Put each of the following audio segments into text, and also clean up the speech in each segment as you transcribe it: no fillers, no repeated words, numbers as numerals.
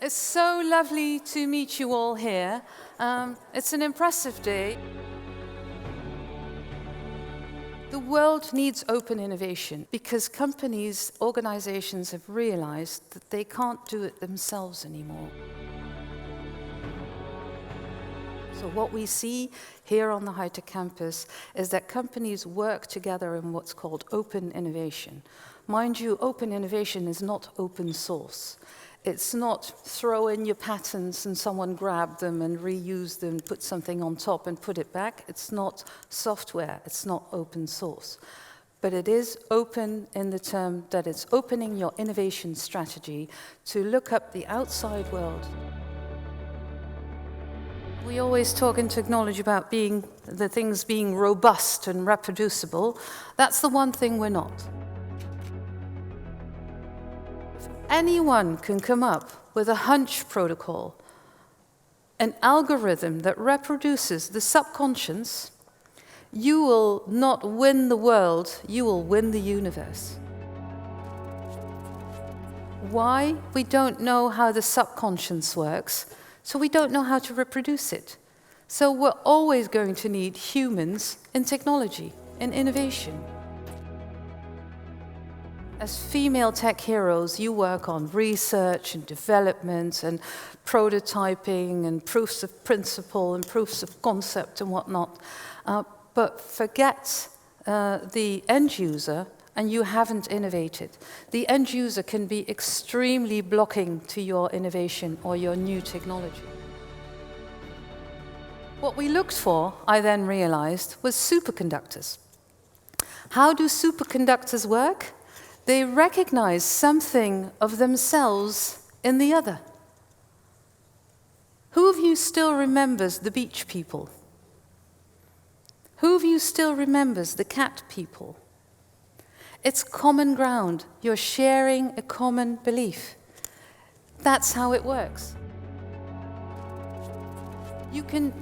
It's so lovely to meet you all here. It's an impressive day. The world needs open innovation because companies, organizations have realized that they can't do it themselves anymore. So what we see here on the High Tech Campus is that companies work together in what's called open innovation. Mind you, open innovation is not open source. It's not throw in your patents and someone grab them and reuse them, put something on top and put it back. It's not software, it's not open source. But it is open in the term that it's opening your innovation strategy to look up the outside world. We always talk in technology about the things being robust and reproducible. That's the one thing we're not. Anyone can come up with a hunch protocol, an algorithm that reproduces the subconscious. You will not win the world, you will win the universe. Why? We don't know how the subconscious works, so we don't know how to reproduce it. So we're always going to need humans in technology, in innovation. As female tech heroes, you work on research and development and prototyping and proofs of principle and proofs of concept and whatnot. But forget the end user and you haven't innovated. The end user can be extremely blocking to your innovation or your new technology. What we looked for, I then realized, was superconductors. How do superconductors work? They recognize something of themselves in the other. Who of you still remembers the beach people? Who of you still remembers the cat people? It's common ground. You're sharing a common belief. That's how it works. You can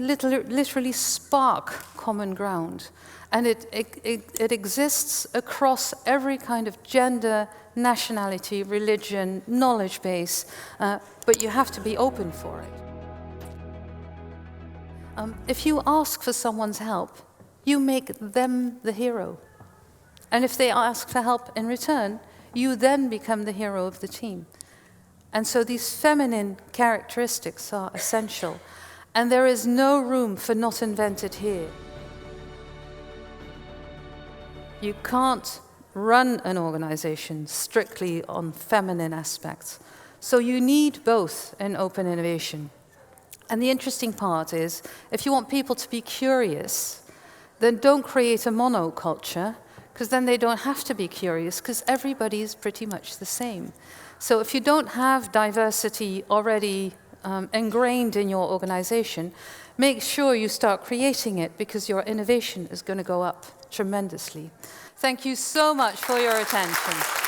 literally spark common ground. And it exists across every kind of gender, nationality, religion, knowledge base, but you have to be open for it. If you ask for someone's help, you make them the hero. And if they ask for help in return, you then become the hero of the team. And so these feminine characteristics are essential. And there is no room for not invented here. You can't run an organization strictly on feminine aspects. So you need both in open innovation. And the interesting part is, if you want people to be curious, then don't create a monoculture, because then they don't have to be curious, because everybody is pretty much the same. So if you don't have diversity already ingrained in your organization, make sure you start creating it, because your innovation is going to go up tremendously. Thank you so much for your attention.